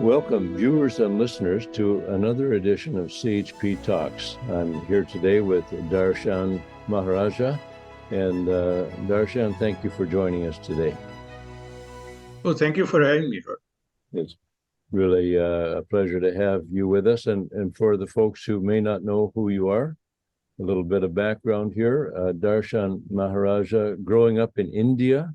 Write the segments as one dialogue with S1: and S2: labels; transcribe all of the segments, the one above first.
S1: Welcome, viewers and listeners, to another edition of CHP Talks. I'm here today with Darshan Maharaja. And Darshan, thank you for joining us today.
S2: Oh, thank you for having me, Rod.
S1: It's really a pleasure to have you with us. And for the folks who may not know who you are, a little bit of background here. Darshan Maharaja, growing up in India,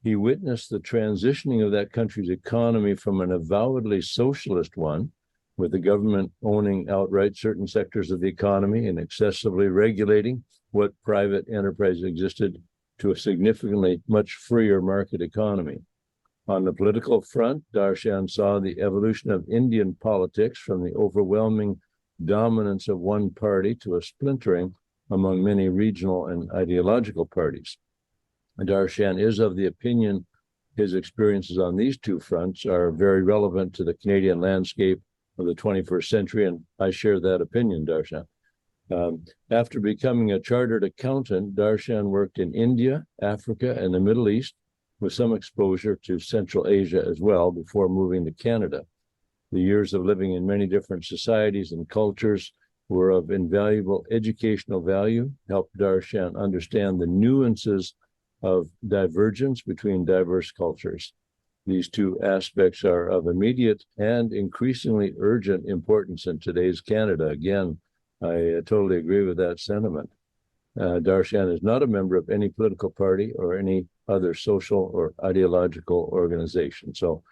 S1: he witnessed the transitioning of that country's economy from an avowedly socialist one, with the government owning outright certain sectors of the economy and excessively regulating what private enterprise existed, to a significantly much freer market economy. On the political front, Darshan saw the evolution of Indian politics from the overwhelming dominance of one party to a splintering among many regional and ideological parties. Darshan is of the opinion his experiences on these two fronts are very relevant to the Canadian landscape of the 21st century, and I share that opinion, Darshan. After becoming a chartered accountant, Darshan worked in India, Africa, and the Middle East, with some exposure to Central Asia as well, before moving to Canada. The years of living in many different societies and cultures were of invaluable educational value, helped Darshan understand the nuances of divergence between diverse cultures. These two aspects are of immediate and increasingly urgent importance in today's Canada. Again, I totally agree with that sentiment. Darshan is not a member of any political party or any other social or ideological organization. So,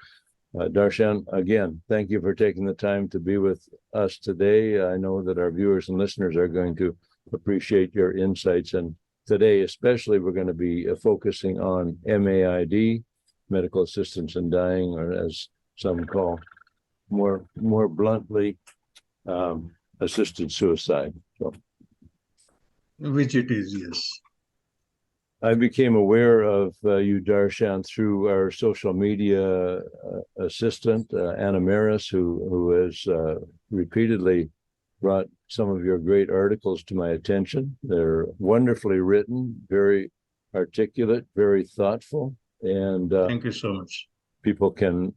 S1: Darshan, again, thank you for taking the time to be with us today. I know that our viewers and listeners are going to appreciate your insights, and today, especially, we're going to be focusing on MAiD, medical assistance in dying, or as some call more bluntly, assisted suicide. So,
S2: Which it is, yes.
S1: I became aware of you, Darshan, through our social media assistant, Anna Maris, who has repeatedly brought some of your great articles to my attention. They're wonderfully written, very articulate, very thoughtful, and
S2: thank you so much.
S1: People can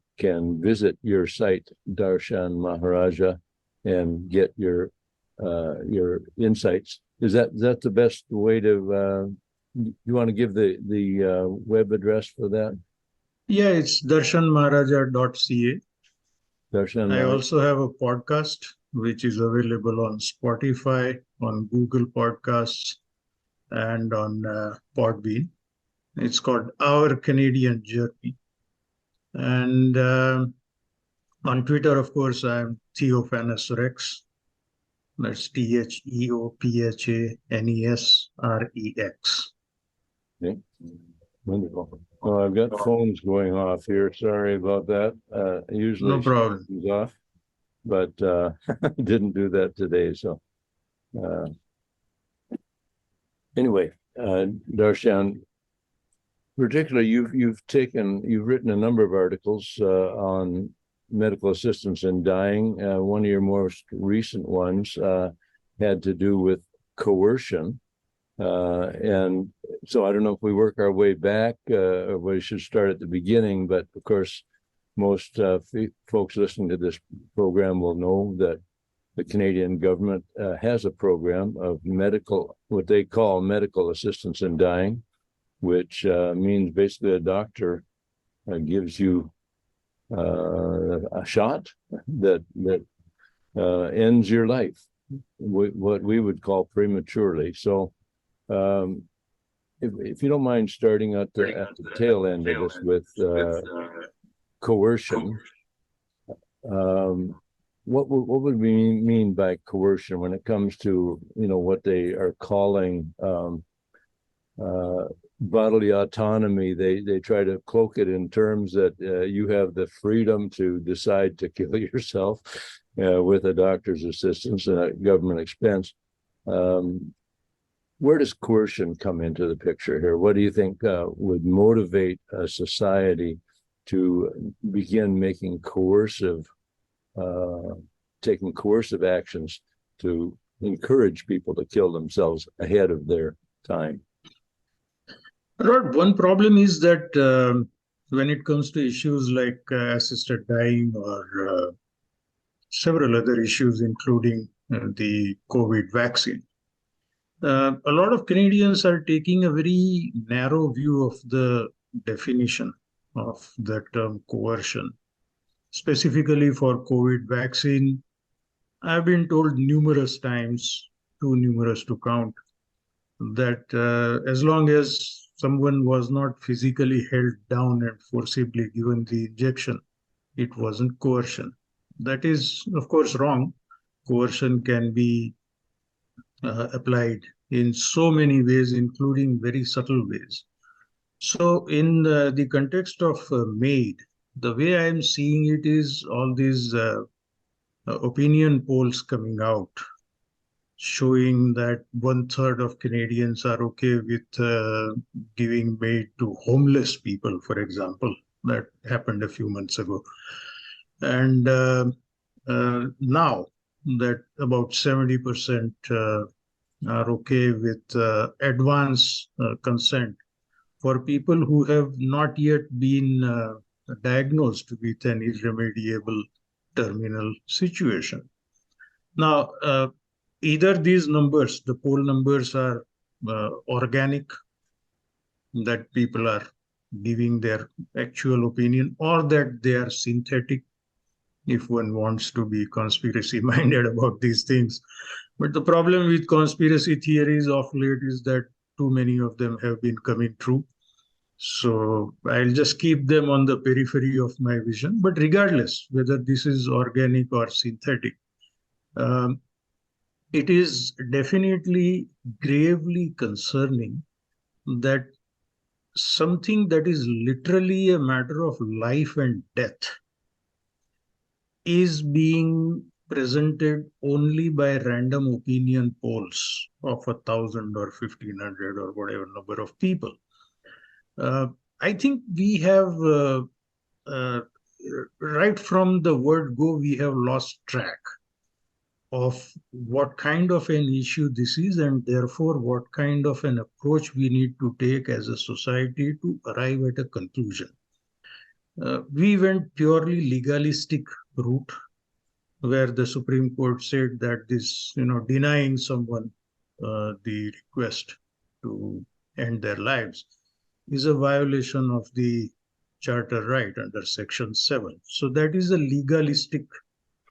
S1: visit your site, Darshan Maharaja, and get your insights. Is that the best way to? You want to give the web address for that?
S2: Yeah, it's darshanmaharaja.ca.
S1: Darshan.
S2: I also have a podcast which is available on Spotify, on Google Podcasts, and on Podbean. It's called Our Canadian Journey. And on Twitter, of course, I'm Theophanes Rex. That's TheophanesRex.
S1: Okay. Wonderful. Oh, I've got phones going off here. Sorry about that. Usually
S2: no problem.
S1: It's off, but didn't do that today. So anyway, Darshan, particularly you've written a number of articles on medical assistance in dying. One of your most recent ones had to do with coercion. And so I don't know if we work our way back or we should start at the beginning, but of course, most folks listening to this program will know that the Canadian government has a program of what they call medical assistance in dying, which means basically a doctor gives you a shot that ends your life, what we would call prematurely. So if you don't mind starting at the tail end of this with coercion, what would we mean by coercion when it comes to what they are calling bodily autonomy? They try to cloak it in terms that you have the freedom to decide to kill yourself with a doctor's assistance and at government expense. Where does coercion come into the picture here? What do you think would motivate a society to begin making taking coercive actions to encourage people to kill themselves ahead of their time?
S2: Rod, one problem is that when it comes to issues like assisted dying or several other issues, including the COVID vaccine. A lot of Canadians are taking a very narrow view of the definition of the term coercion. Specifically for COVID vaccine, I've been told numerous times, too numerous to count, that as long as someone was not physically held down and forcibly given the injection, it wasn't coercion. That is, of course, wrong. Coercion can be applied in so many ways, including very subtle ways. So, in the context of MAiD, the way I am seeing it is all these opinion polls coming out showing that 1/3 of Canadians are okay with giving MAiD to homeless people, for example. That happened a few months ago. And now that about 70% are okay with advance consent for people who have not yet been diagnosed with an irremediable terminal situation. Now, either these numbers, the poll numbers, are organic, that people are giving their actual opinion, or that they are synthetic, if one wants to be conspiracy minded about these things. But the problem with conspiracy theories of late is that too many of them have been coming true. So I'll just keep them on the periphery of my vision. But regardless, whether this is organic or synthetic, it is definitely gravely concerning that something that is literally a matter of life and death is being presented only by random opinion polls of 1,000 or 1,500 or whatever number of people. I think we have, right from the word go, we have lost track of what kind of an issue this is, and therefore what kind of an approach we need to take as a society to arrive at a conclusion. We went purely legalistic route, where the Supreme Court said that this, denying someone the request to end their lives is a violation of the charter right under Section 7. So that is a legalistic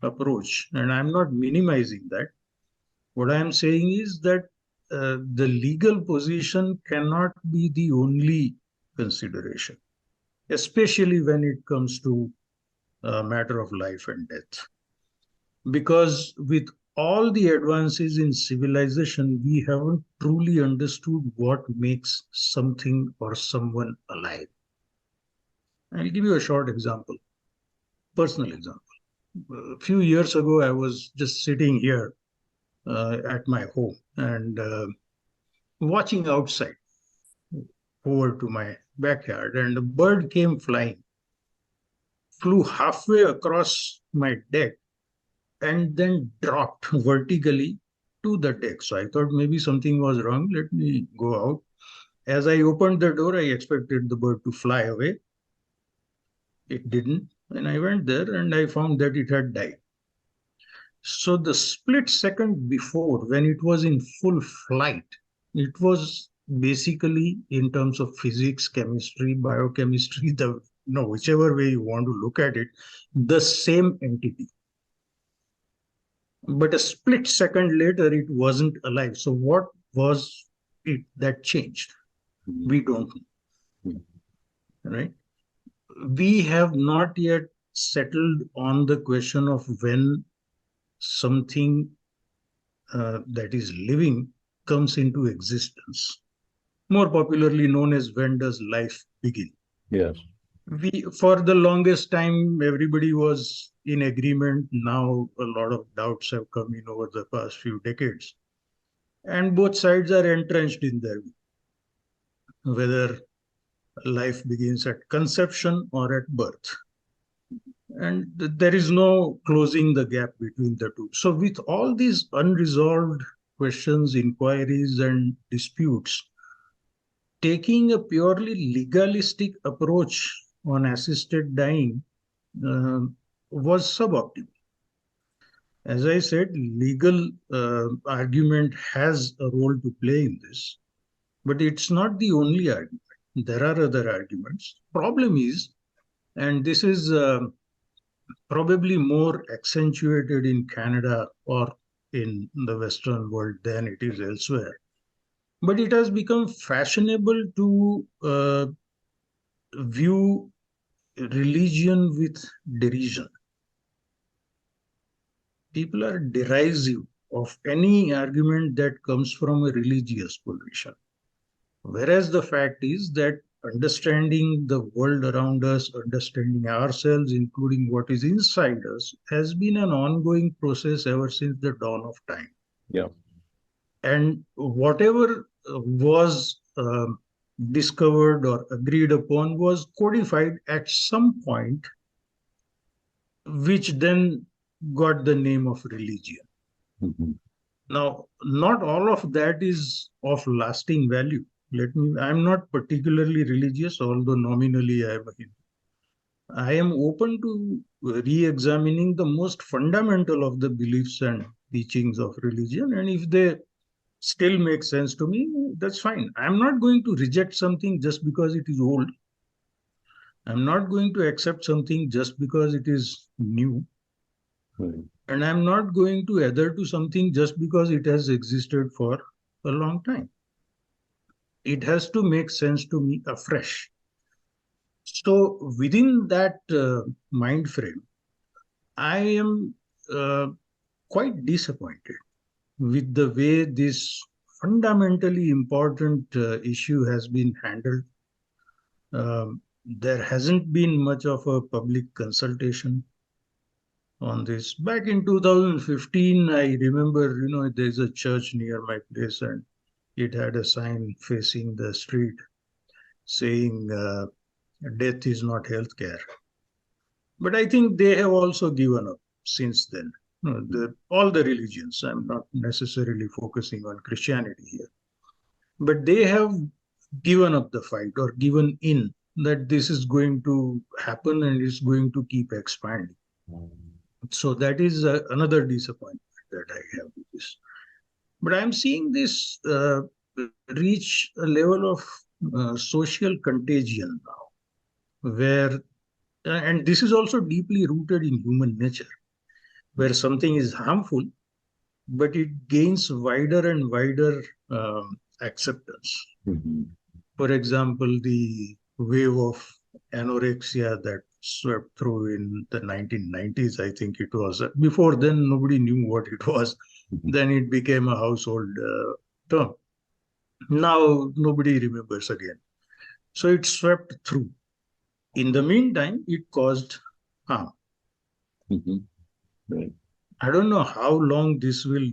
S2: approach, and I'm not minimizing that. What I'm saying is that the legal position cannot be the only consideration, especially when it comes to a matter of life and death. Because with all the advances in civilization, we haven't truly understood what makes something or someone alive. I'll give you a short example, personal example. A few years ago, I was just sitting here at my home and watching outside over to my backyard, and a bird came flying, flew halfway across my deck, and then dropped vertically to the deck. So I thought maybe something was wrong. Let me go out. As I opened the door, I expected the bird to fly away. It didn't. And I went there and I found that it had died. So the split second before, when it was in full flight, it was basically, in terms of physics, chemistry, biochemistry, whichever way you want to look at it, the same entity. But a split second later, it wasn't alive. So what was it that changed? We don't know. Right? We have not yet settled on the question of when something that is living comes into existence, more popularly known as when does life begin.
S1: Yes.
S2: For the longest time, everybody was in agreement. Now a lot of doubts have come in over the past few decades, and both sides are entrenched in their view, whether life begins at conception or at birth. And there is no closing the gap between the two. So with all these unresolved questions, inquiries, and disputes, taking a purely legalistic approach on assisted dying uh, was suboptimal. As I said, legal argument has a role to play in this, but it's not the only argument. There are other arguments. Problem is, and this is probably more accentuated in Canada or in the Western world than it is elsewhere. But it has become fashionable to view religion with derision. People are derisive of any argument that comes from a religious position. Whereas the fact is that understanding the world around us, understanding ourselves, including what is inside us, has been an ongoing process ever since the dawn of time.
S1: Yeah.
S2: And whatever was discovered or agreed upon was codified at some point, which then got the name of religion.
S1: Mm-hmm.
S2: Now, not all of that is of lasting value. I'm not particularly religious, although nominally I am a Hindu. I am open to re-examining the most fundamental of the beliefs and teachings of religion. And if they still make sense to me, that's fine. I'm not going to reject something just because it is old. I'm not going to accept something just because it is new.
S1: Right.
S2: And I'm not going to adhere to something just because it has existed for a long time. It has to make sense to me afresh. So within that mind frame, I am quite disappointed with the way this fundamentally important issue has been handled. There hasn't been much of a public consultation on this. Back in 2015, I remember, there's a church near my place and it had a sign facing the street saying, death is not healthcare. But I think they have also given up since then. All the religions, I'm not necessarily focusing on Christianity here, but they have given up the fight or given in that this is going to happen and it's going to keep expanding. So that is another disappointment that I have with this. But I'm seeing this reach a level of social contagion now, where, and this is also deeply rooted in human nature, where something is harmful, but it gains wider and wider acceptance.
S1: Mm-hmm.
S2: For example, the wave of anorexia that swept through in the 1990s, I think it was. Before then, nobody knew what it was.
S1: Mm-hmm.
S2: Then it became a household term. Now nobody remembers again. So it swept through. In the meantime, it caused harm.
S1: Mm-hmm. Right.
S2: I don't know how long this will,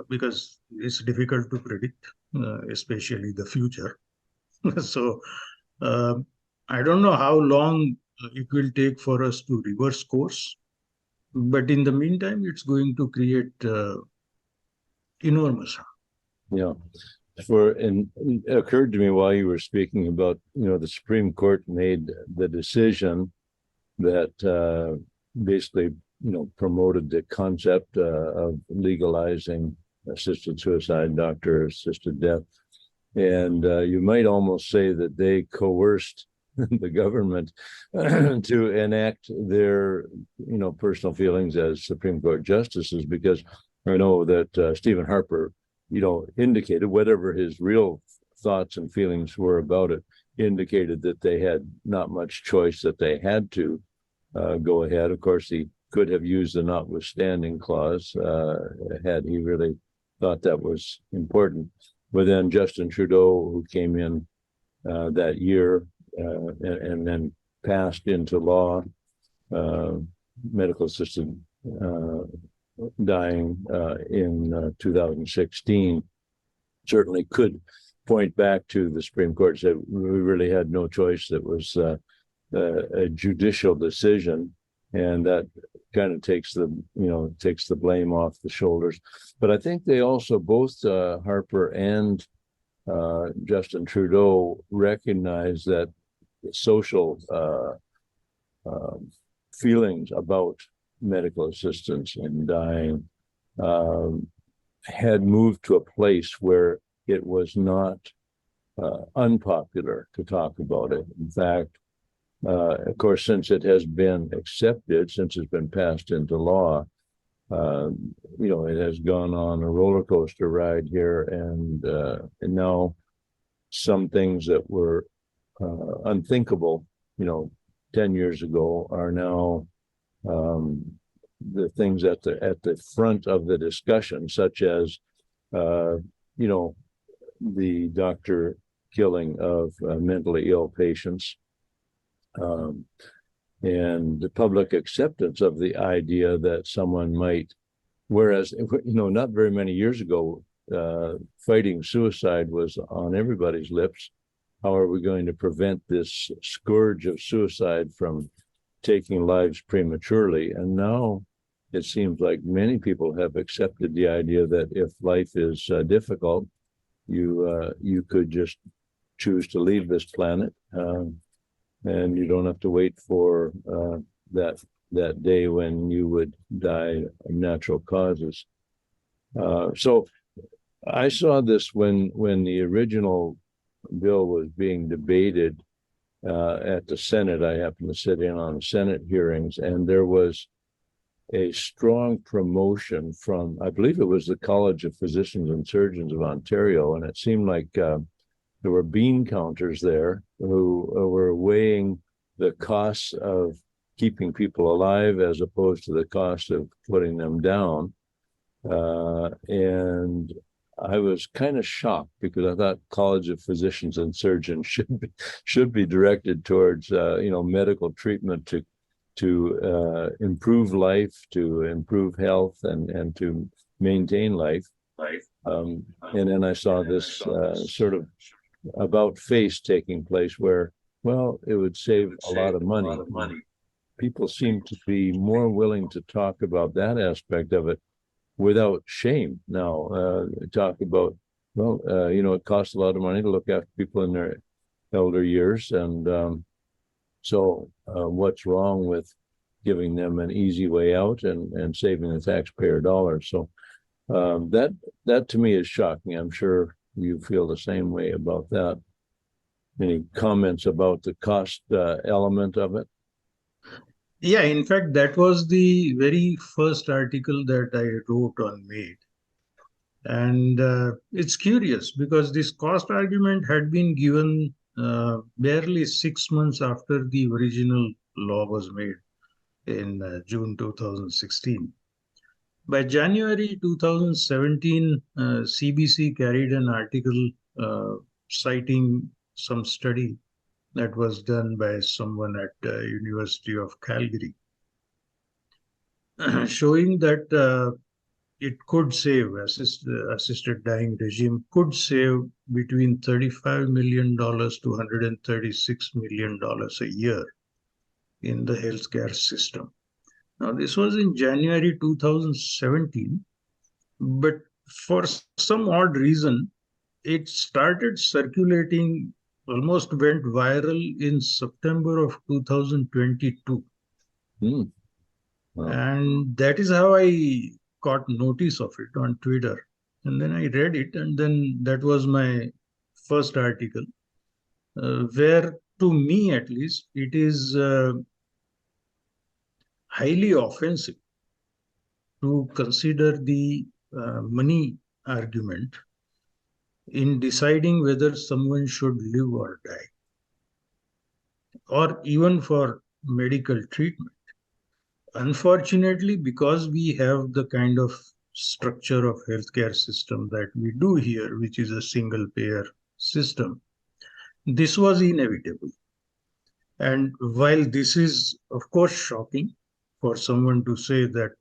S2: because it's difficult to predict, especially the future. So I don't know how long it will take for us to reverse course. But in the meantime, it's going to create enormous harm.
S1: Yeah. And it occurred to me while you were speaking about, the Supreme Court made the decision that basically, promoted the concept of legalizing assisted suicide, doctor-assisted death. And you might almost say that they coerced the government to enact their, personal feelings as Supreme Court justices, because I know that Stephen Harper, indicated whatever his real thoughts and feelings were about it, indicated that they had not much choice, that they had to go ahead. Of course, he could have used the notwithstanding clause had he really thought that was important. But then Justin Trudeau, who came in that year and then passed into law medical assisted dying in 2016, certainly could point back to the Supreme Court, said we really had no choice. That was a judicial decision, and that kind of takes the blame off the shoulders. But I think they also, both Harper and Justin Trudeau, recognize that social feelings about medical assistance in dying had moved to a place where it was not unpopular to talk about it. In fact, of course, since it has been accepted, since it's been passed into law, it has gone on a roller coaster ride here, and now some things that were unthinkable, 10 years ago are now the things at the front of the discussion, such as the doctor killing of mentally ill patients, and the public acceptance of the idea that someone might, whereas not very many years ago, fighting suicide was on everybody's lips. How are we going to prevent this scourge of suicide from taking lives prematurely? And now it seems like many people have accepted the idea that if life is difficult, you could just choose to leave this planet, and you don't have to wait for that day when you would die of natural causes. So I saw this when the original bill was being debated at the Senate. I happened to sit in on Senate hearings, and there was a strong promotion from, I believe it was the College of Physicians and Surgeons of Ontario, and it seemed like there were bean counters there who were weighing the costs of keeping people alive as opposed to the cost of putting them down. And I was kind of shocked, because I thought College of Physicians and Surgeons should be directed towards medical treatment to improve life, to improve health, and to maintain life. And then I saw this sort of about face taking place where, well, it would save a lot of money. People seem to be more willing to talk about that aspect of it without shame now. Talk about, well, it costs a lot of money to look after people in their elder years, and so what's wrong with giving them an easy way out and saving the taxpayer dollars? So that to me is shocking. I'm sure you feel the same way about that. Any comments about the cost element of it?
S2: Yeah, in fact, that was the very first article that I wrote on MAiD. And it's curious because this cost argument had been given barely 6 months after the original law was made in June 2016. By January 2017, CBC carried an article citing some study that was done by someone at University of Calgary, showing that it could save, assisted dying regime could save between $35 million to $136 million a year in the healthcare system. Now, this was in January 2017, but for some odd reason, it started circulating, almost went viral in September of 2022.
S1: Wow.
S2: And that is how I got notice of it on Twitter. And then I read it, and then that was my first article, where, to me at least, it is highly offensive to consider the money argument in deciding whether someone should live or die, or even for medical treatment. Unfortunately, because we have the kind of structure of healthcare system that we do here, which is a single payer system, this was inevitable. And while this is, of course, shocking for someone to say that,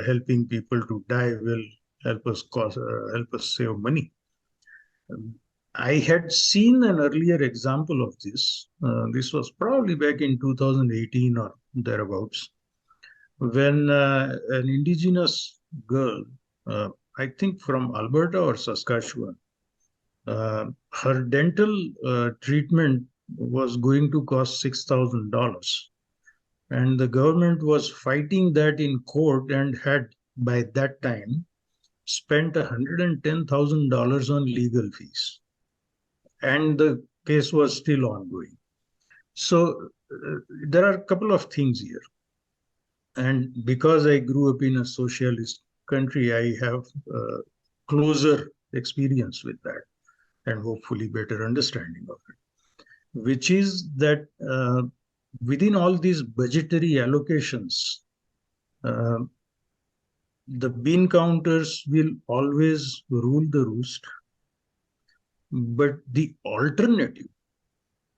S2: helping people to die will help us save money, I had seen an earlier example of this. This was probably back in 2018 or thereabouts, when an indigenous girl, I think from Alberta or Saskatchewan, her dental treatment was going to cost $6,000. And the government was fighting that in court and had, by that time, spent $110,000 on legal fees. And the case was still ongoing. So there are a couple of things here. And because I grew up in a socialist country, I have closer experience with that and hopefully better understanding of it, which is that within all these budgetary allocations, uh, the bean counters will always rule the roost, but the alternative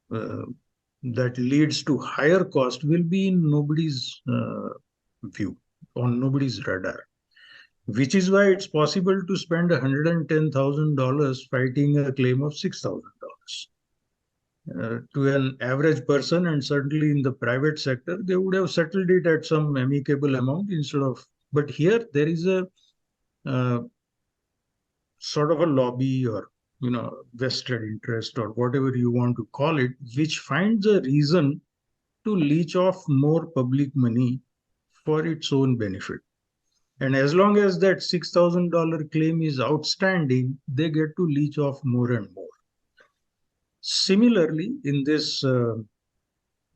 S2: that leads to higher cost will be in nobody's view, on nobody's radar, which is why it's possible to spend $110,000 fighting a claim of $6,000. To an average person, and certainly in the private sector, they would have settled it at some amicable amount instead of. But here there is a sort of a lobby or vested interest or whatever you want to call it, which finds a reason to leech off more public money for its own benefit. And as long as that $6,000 claim is outstanding, they get to leech off more and more. Similarly, in this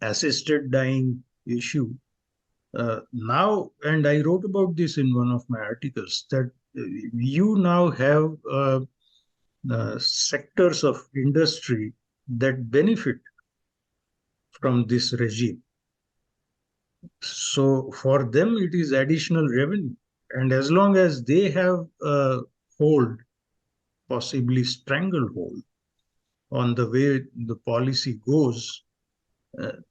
S2: assisted dying issue, now, and I wrote about this in one of my articles, that you now have sectors of industry that benefit from this regime. So for them, it is additional revenue. And as long as they have a hold, possibly stranglehold, on the way the policy goes,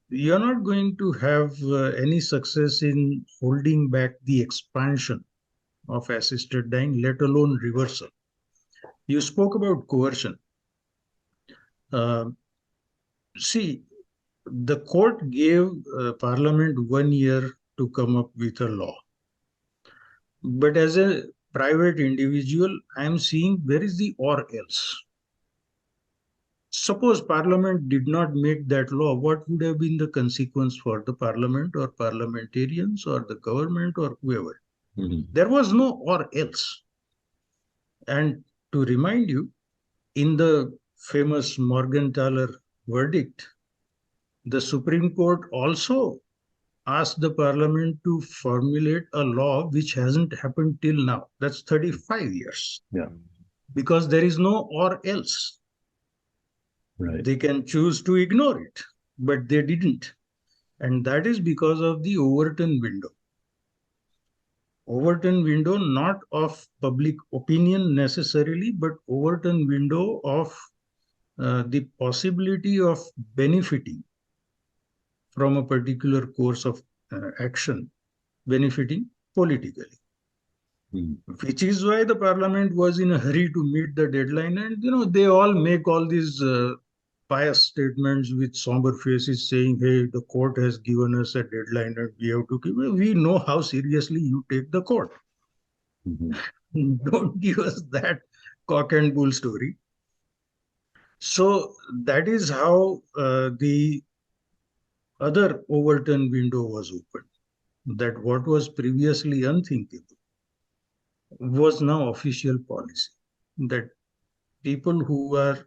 S2: you're not going to have any success in holding back the expansion of assisted dying, let alone reversal. You spoke about coercion. See, the court gave Parliament 1 year to come up with a law. But as a private individual, I am seeing where is the or else. Suppose Parliament did not make that law, what would have been the consequence for the Parliament or parliamentarians or the government or whoever? There was no or else. And to remind you, in the famous Morgenthaler verdict, the Supreme Court also asked the Parliament to formulate a law which hasn't happened till now. That's 35 years.
S1: Yeah.
S2: Because there is no or else.
S1: Right.
S2: They can choose to ignore it, but they didn't. And that is because of the Overton window. Overton window, not of public opinion necessarily, but Overton window of the possibility of benefiting from a particular course of action, benefiting politically. Which is why the Parliament was in a hurry to meet the deadline. And, they all make all these pious statements with somber faces saying, hey, the court has given us a deadline and we have to give it. We know how seriously you take the court. Don't give us that cock and bull story. So that is how the other Overton window was opened. That what was previously unthinkable was now official policy. That people who are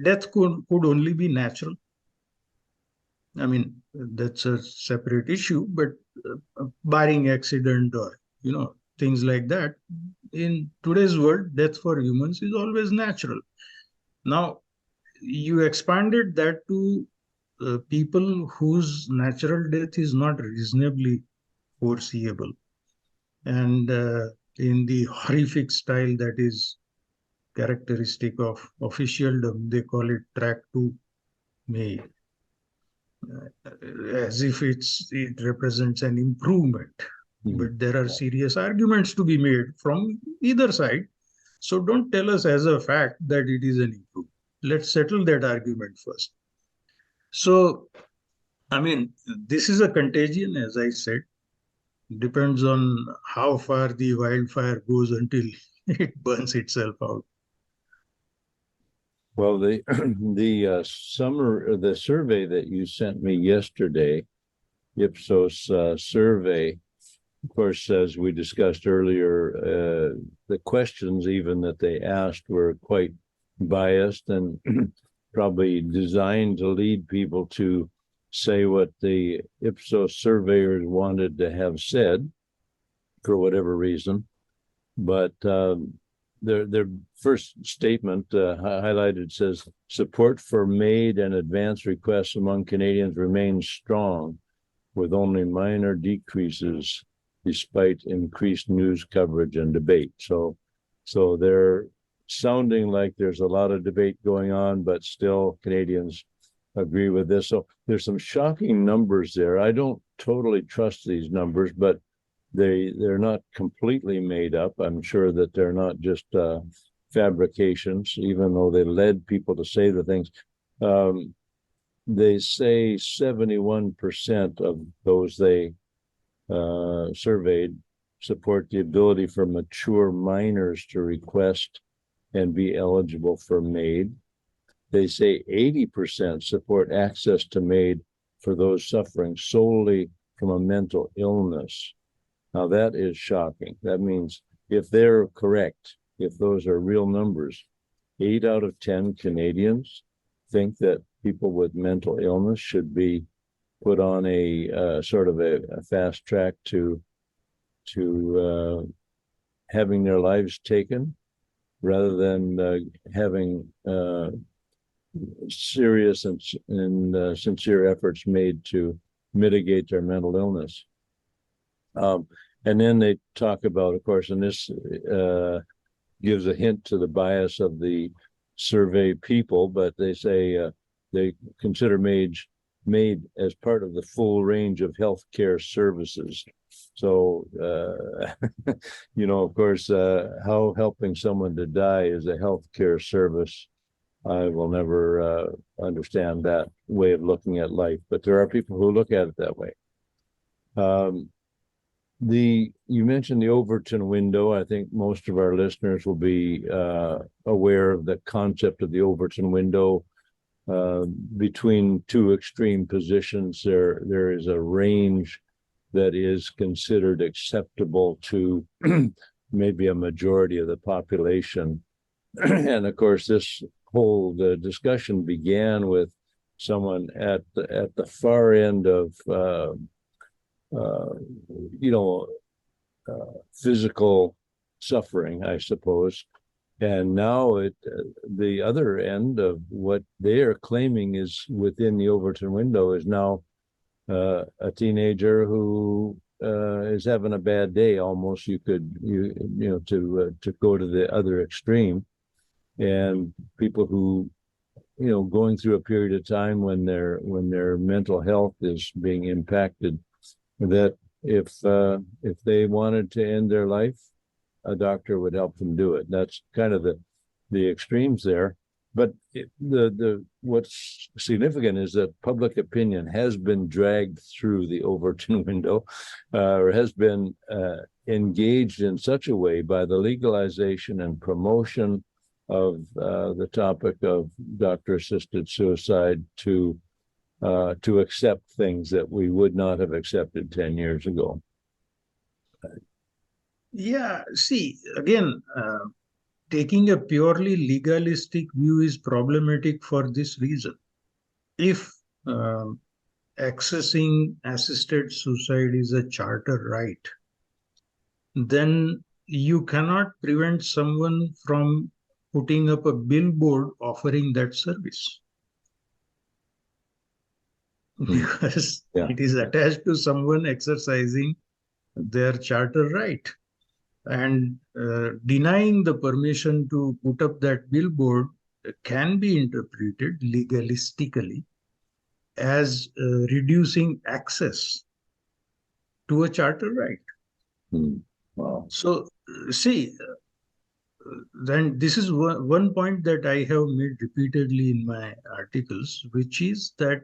S2: death could only be natural. I mean, that's a separate issue, but barring accident or, things like that, in today's world, death for humans is always natural. Now, you expanded that to people whose natural death is not reasonably foreseeable. And in the horrific style that is characteristic of officialdom, they call it track to May, as if it represents an improvement. But there are serious arguments to be made from either side. So don't tell us as a fact that it is an improvement. Let's settle that argument first. So, I mean, this is a contagion, as I said. Depends on how far the wildfire goes until it burns itself out.
S1: Well, the survey that you sent me yesterday, Ipsos survey, of course, as we discussed earlier, the questions even that they asked were quite biased and probably designed to lead people to say what the Ipsos surveyors wanted to have said for whatever reason. But their first statement highlighted says, support for MAiD and advance requests among Canadians remains strong, with only minor decreases despite increased news coverage and debate. So they're sounding like there's a lot of debate going on, but still Canadians agree with this. So there's some shocking numbers there. I don't totally trust these numbers, but they're not completely made up. I'm sure that they're not just fabrications, even though they led people to say the things. They say 71% of those they surveyed support the ability for mature minors to request and be eligible for MAiD. They say 80% support access to MAiD for those suffering solely from a mental illness. Now that is shocking. That means if they're correct, if those are real numbers, 8 out of 10 Canadians think that people with mental illness should be put on a sort of a fast track to having their lives taken, rather than having serious and sincere efforts made to mitigate their mental illness. And then they talk about, of course, and this gives a hint to the bias of the survey people, but they say they consider MAiD as part of the full range of healthcare services. So, of course, how helping someone to die is a healthcare service. I will never understand that way of looking at life, but there are people who look at it that way. You mentioned the Overton window. I think most of our listeners will be aware of the concept of the Overton window. Between two extreme positions, there is a range that is considered acceptable to maybe a majority of the population. And of course, this whole discussion began with someone at the far end of physical suffering, I suppose. And now the other end of what they are claiming is within the Overton window is now a teenager who is having a bad day. Almost to go to the other extreme, and people who going through a period of time when their mental health is being impacted, that if they wanted to end their life, a doctor would help them do it. That's kind of the extremes there. But what's significant is that public opinion has been dragged through the Overton window, or has been engaged in such a way by the legalization and promotion of the topic of doctor-assisted suicide to accept things that we would not have accepted 10 years ago.
S2: Yeah, see, again, taking a purely legalistic view is problematic for this reason. If accessing assisted suicide is a charter right, then you cannot prevent someone from putting up a billboard offering that service, because it is attached to someone exercising their charter right. And denying the permission to put up that billboard can be interpreted legalistically as reducing access to a charter right.
S1: Wow.
S2: So, see, then this is one point that I have made repeatedly in my articles, which is that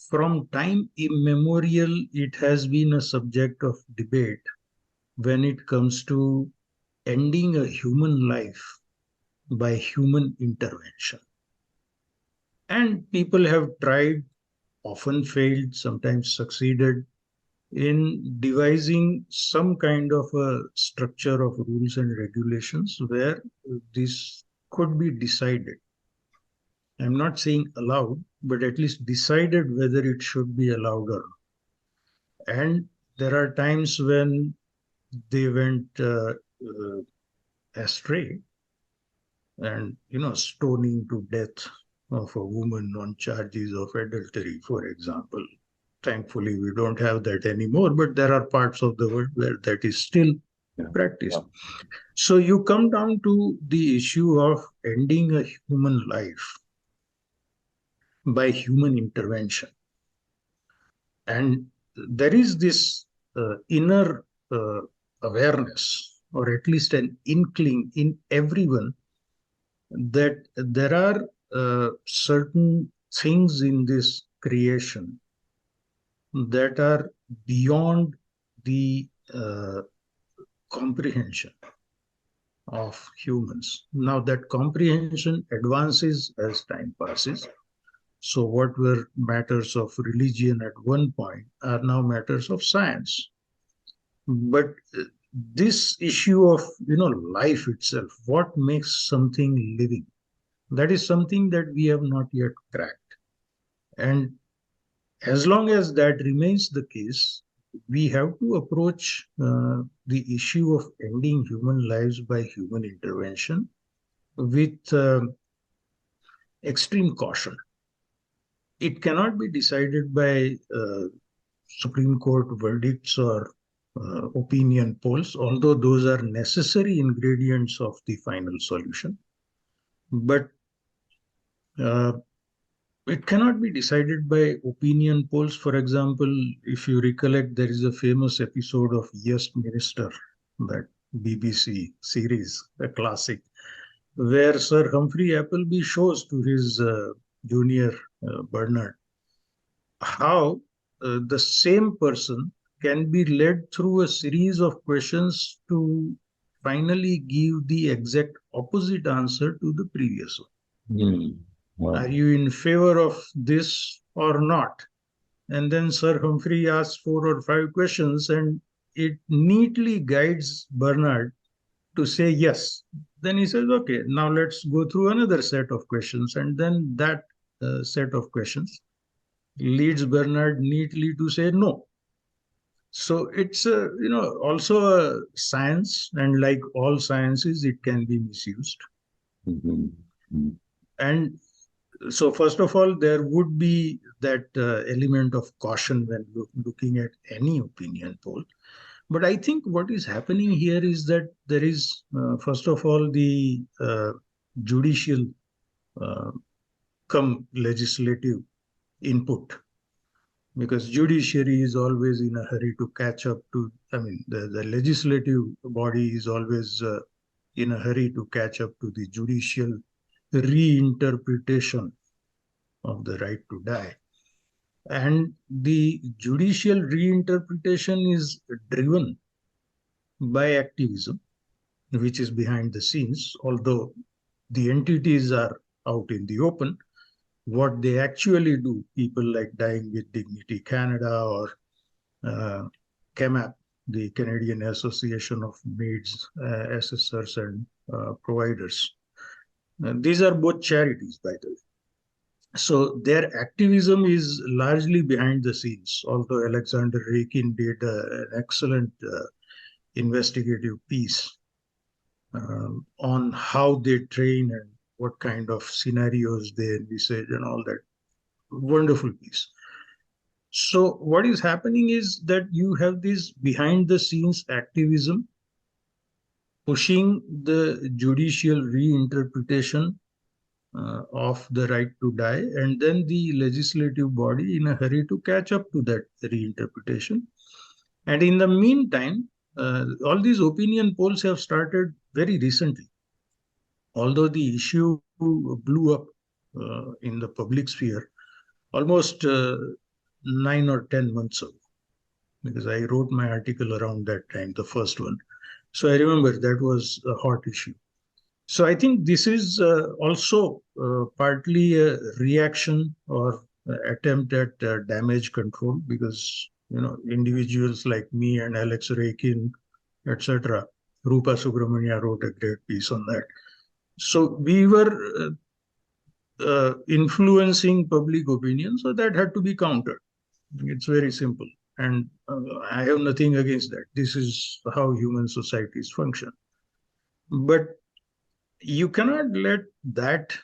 S2: from time immemorial, it has been a subject of debate when it comes to ending a human life by human intervention. And people have tried, often failed, sometimes succeeded in devising some kind of a structure of rules and regulations where this could be decided. I'm not saying allowed, but at least decided whether it should be allowed or not. And there are times when they went astray, and stoning to death of a woman on charges of adultery, for example. Thankfully, we don't have that anymore, but there are parts of the world where that is still practiced. So you come down to the issue of ending a human life by human intervention. And there is this inner awareness, or at least an inkling in everyone, that there are certain things in this creation that are beyond the comprehension of humans. Now, that comprehension advances as time passes. So what were matters of religion at one point are now matters of science. But this issue of life itself, what makes something living, that is something that we have not yet cracked. And as long as that remains the case, we have to approach the issue of ending human lives by human intervention with extreme caution. It cannot be decided by Supreme Court verdicts or opinion polls, although those are necessary ingredients of the final solution. But it cannot be decided by opinion polls. For example, if you recollect, there is a famous episode of Yes Minister, that BBC series, a classic, where Sir Humphrey Appleby shows to his junior Bernard how the same person can be led through a series of questions to finally give the exact opposite answer to the previous one. Wow. Are you in favor of this or not? And then Sir Humphrey asks 4 or 5 questions, and it neatly guides Bernard to say yes. Then he says, okay, now let's go through another set of questions. And then that set of questions leads Bernard neatly to say no. So it's also a science, and like all sciences, it can be misused. Mm-hmm. And so first of all, there would be that element of caution when looking at any opinion poll. But I think what is happening here is that there is, first of all, the judicial come legislative input, because judiciary is always in a hurry to catch up to, the legislative body is always in a hurry to catch up to the judicial reinterpretation of the right to die. And the judicial reinterpretation is driven by activism, which is behind the scenes, although the entities are out in the open. What they actually do, people like Dying with Dignity Canada or CAMAP, the Canadian Association of MAiDs, Assessors and Providers. These are both charities, by the way. So their activism is largely behind the scenes, although Alexander Rakin did an excellent investigative piece on how they train and what kind of scenarios they envisage and all that. Wonderful piece. So what is happening is that you have this behind the scenes activism pushing the judicial reinterpretation of the right to die, and then the legislative body in a hurry to catch up to that reinterpretation. And in the meantime, all these opinion polls have started very recently, although the issue blew up in the public sphere almost 9 or 10 months ago, because I wrote my article around that time, the first one. So I remember that was a hot issue. So I think this is also partly a reaction or attempt at damage control, because individuals like me and Alex Rakin, etc. Rupa Subramania wrote a great piece on that. So we were influencing public opinion, so that had to be countered. It's very simple, and I have nothing against that. This is how human societies function. But you cannot let that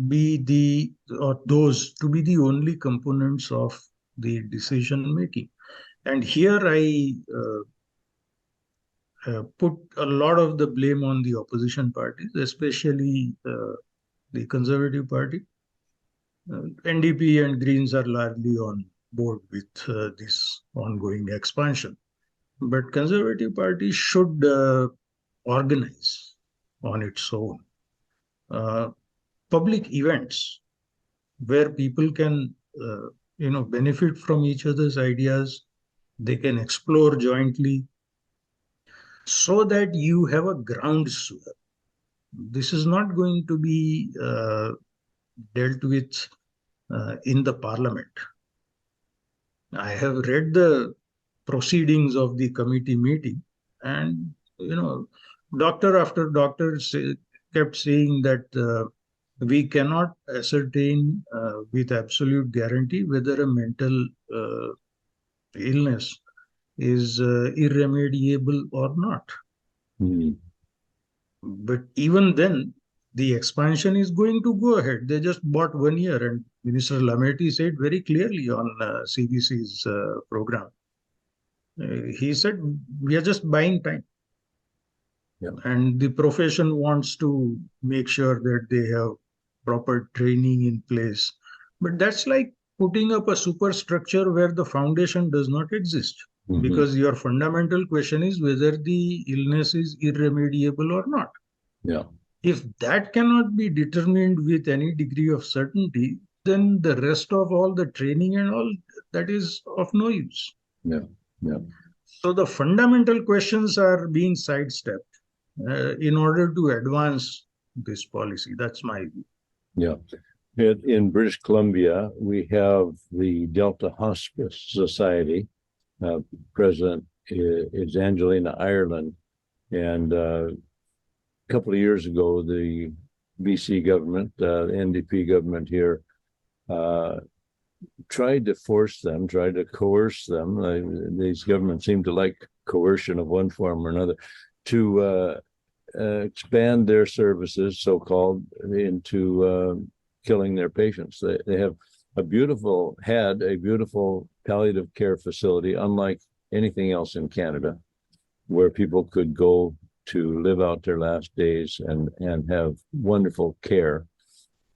S2: be the or those to be the only components of the decision making. And here I put a lot of the blame on the opposition parties, especially the Conservative Party. NDP and Greens are largely on board with this ongoing expansion. But Conservative Party should organize on its own public events where people can benefit from each other's ideas. They can explore jointly, so that you have a groundswell. This is not going to be dealt with in the parliament. I have read the proceedings of the committee meeting, and doctor after doctor kept saying that we cannot ascertain with absolute guarantee whether a mental illness is irremediable or not.
S1: Hmm.
S2: But even then, the expansion is going to go ahead. They just bought 1 year, and Minister Lametti said very clearly on CBC's program. He said, we are just buying time.
S1: Yeah.
S2: And the profession wants to make sure that they have proper training in place. But that's like putting up a superstructure where the foundation does not exist.
S1: Mhm.
S2: Because your fundamental question is whether the illness is irremediable or not.
S1: Yeah.
S2: If that cannot be determined with any degree of certainty, then the rest of all the training and all that is of no use.
S1: Yeah. Yeah.
S2: So the fundamental questions are being sidestepped in order to advance this policy. That's my view.
S1: Yeah. In British Columbia, we have the Delta Hospice Society. President is Angelina Ireland. And a couple of years ago, the BC government, the NDP government here, tried to coerce them. These governments seem to like coercion of one form or another, to expand their services, so-called, into killing their patients. They have had a beautiful palliative care facility, unlike anything else in Canada, where people could go to live out their last days and have wonderful care.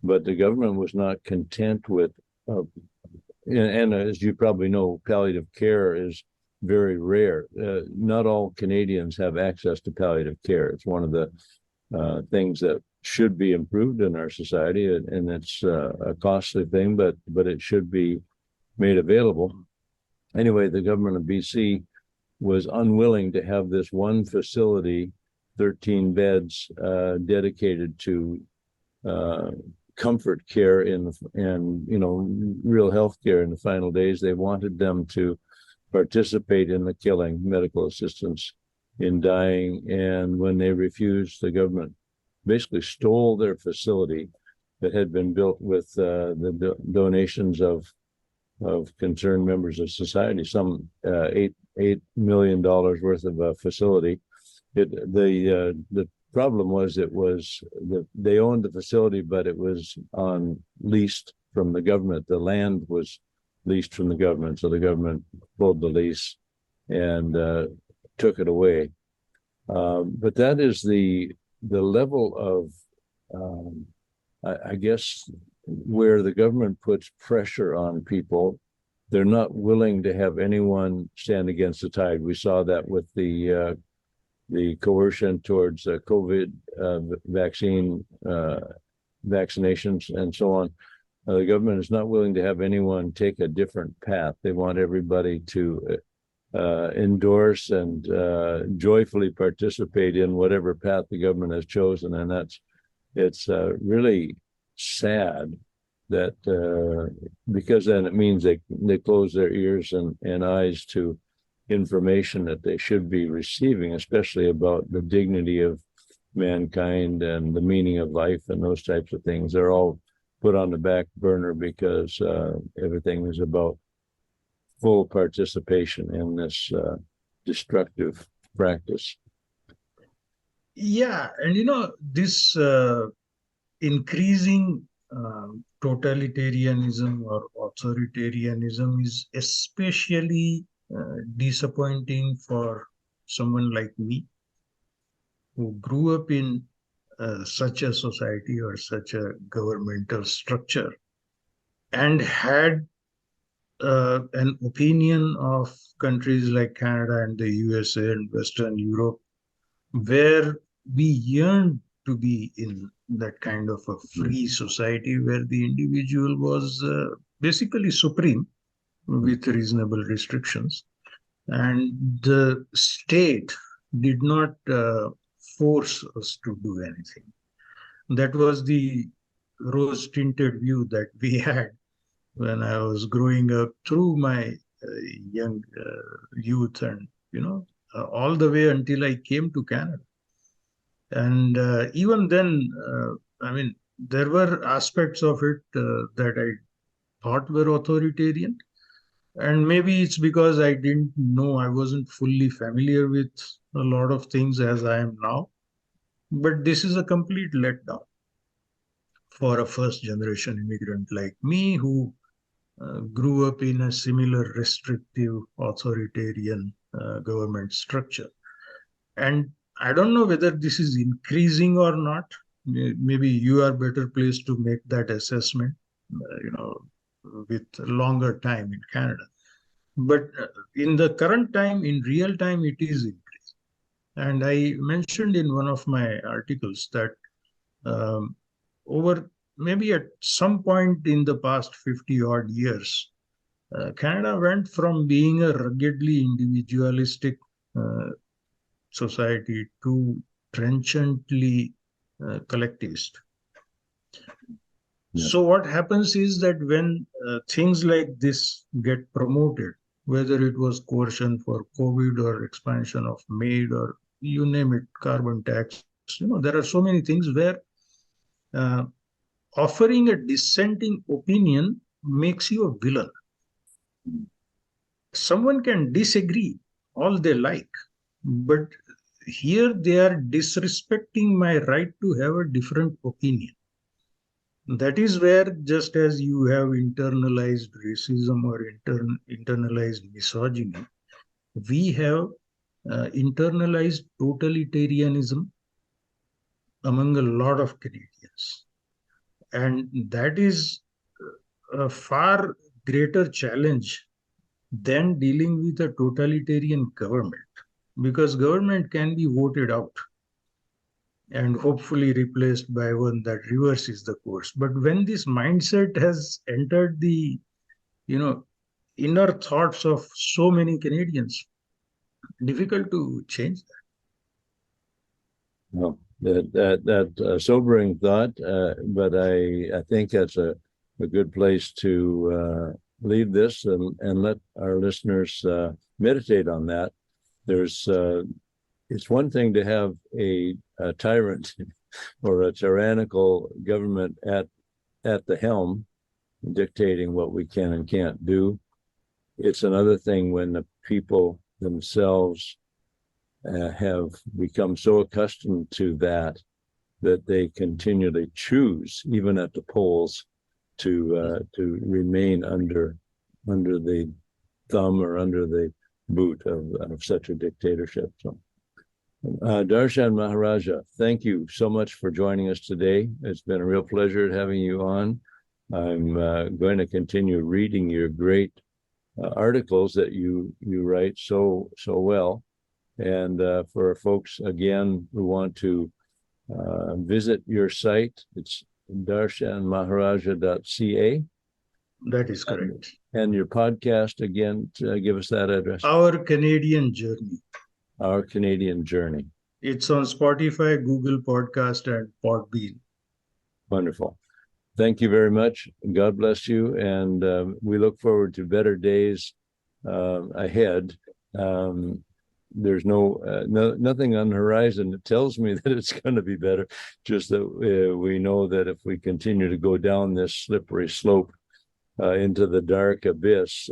S1: But the government was not content with, and as you probably know, palliative care is very rare. Not all Canadians have access to palliative care. It's one of the things that should be improved in our society, and it's a costly thing, but it should be made available. Anyway, the government of BC was unwilling to have this one facility, 13 beds, dedicated to comfort care and real health care in the final days. They wanted them to participate in the killing, medical assistance in dying, and when they refused, the government basically stole their facility that had been built with the donations of concerned members of society, some $8 million worth of a facility. The problem was they owned the facility, but it was on leased from the government. The land was leased from the government, so the government pulled the lease and took it away. But that is the level of, I guess, where the government puts pressure on people. They're not willing to have anyone stand against the tide. We saw that with the coercion towards COVID vaccine vaccinations and so on. The government is not willing to have anyone take a different path. They want everybody to endorse and joyfully participate in whatever path the government has chosen. And it's really sad that because then it means they close their ears and eyes to information that they should be receiving, especially about the dignity of mankind and the meaning of life and those types of things. They're all put on the back burner because everything is about full participation in this destructive practice.
S2: Yeah, and this increasing totalitarianism or authoritarianism is especially disappointing for someone like me who grew up in such a society or such a governmental structure and had an opinion of countries like Canada and the USA and Western Europe, where we yearned to be in that kind of a free society where the individual was basically supreme with reasonable restrictions. And the state did not force us to do anything. That was the rose-tinted view that we had when I was growing up through my young youth and, all the way until I came to Canada. And even then, there were aspects of it that I thought were authoritarian. And maybe it's because I didn't know, I wasn't fully familiar with a lot of things as I am now. But this is a complete letdown for a first generation immigrant like me who grew up in a similar restrictive authoritarian government structure. And I don't know whether this is increasing or not. Maybe you are better placed to make that assessment, with longer time in Canada. But in the current time, in real time, it is increasing. And I mentioned in one of my articles that over maybe at some point in the past 50 odd years, Canada went from being a ruggedly individualistic society to trenchantly collectivist. Yeah. So what happens is that when things like this get promoted, whether it was coercion for COVID or expansion of MAiD or you name it, carbon tax, there are so many things where offering a dissenting opinion makes you a villain. Someone can disagree all they like, but here they are disrespecting my right to have a different opinion. That is where, just as you have internalized racism or internalized misogyny, we have internalized totalitarianism among a lot of Canadians. And that is a far greater challenge than dealing with a totalitarian government, because government can be voted out and hopefully replaced by one that reverses the course. But when this mindset has entered the, inner thoughts of so many Canadians, difficult to change that.
S1: Well, that sobering thought, but I think that's a good place to leave this and let our listeners meditate on that. It's one thing to have a tyrant or a tyrannical government at the helm dictating what we can and can't do. It's another thing when the people themselves have become so accustomed to that they continually choose, even at the polls, to remain under the thumb or under the boot of such a dictatorship. So, Darshan Maharaja, thank you so much for joining us today. It's been a real pleasure having you on. I'm going to continue reading your great articles that you write so well. And for folks, again, who want to visit your site, it's darshanmaharaja.ca.
S2: That is correct.
S1: And your podcast, again, give us that address.
S2: Our Canadian Journey.
S1: Our Canadian Journey.
S2: It's on Spotify, Google Podcast, and Podbean.
S1: Wonderful. Thank you very much. God bless you. And we look forward to better days ahead. There's nothing on the horizon that tells me that it's going to be better. Just that we know that if we continue to go down this slippery slope into the dark abyss,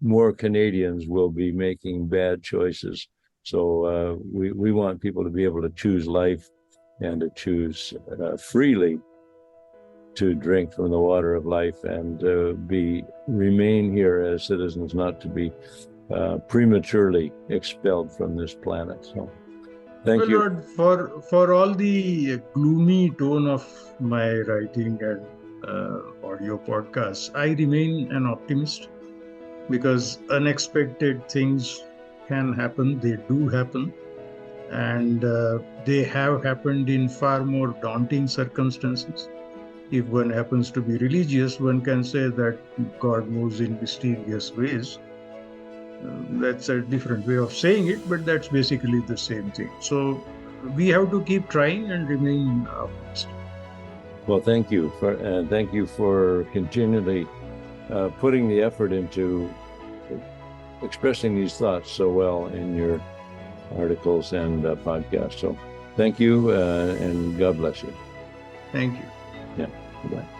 S1: more Canadians will be making bad choices. So we want people to be able to choose life and to choose freely to drink from the water of life and remain here as citizens, not to be prematurely expelled from this planet. So thank you.
S2: Lord, for all the gloomy tone of my writing and audio podcasts, I remain an optimist, because unexpected things can happen. They do happen, and they have happened in far more daunting circumstances. If one happens to be religious, one can say that God moves in mysterious ways. That's a different way of saying it, but that's basically the same thing. So we have to keep trying and remain optimistic.
S1: Well, thank you for continually putting the effort into expressing these thoughts so well in your articles and podcasts. So thank you, and God bless you.
S2: Thank you.
S1: Yeah. Goodbye.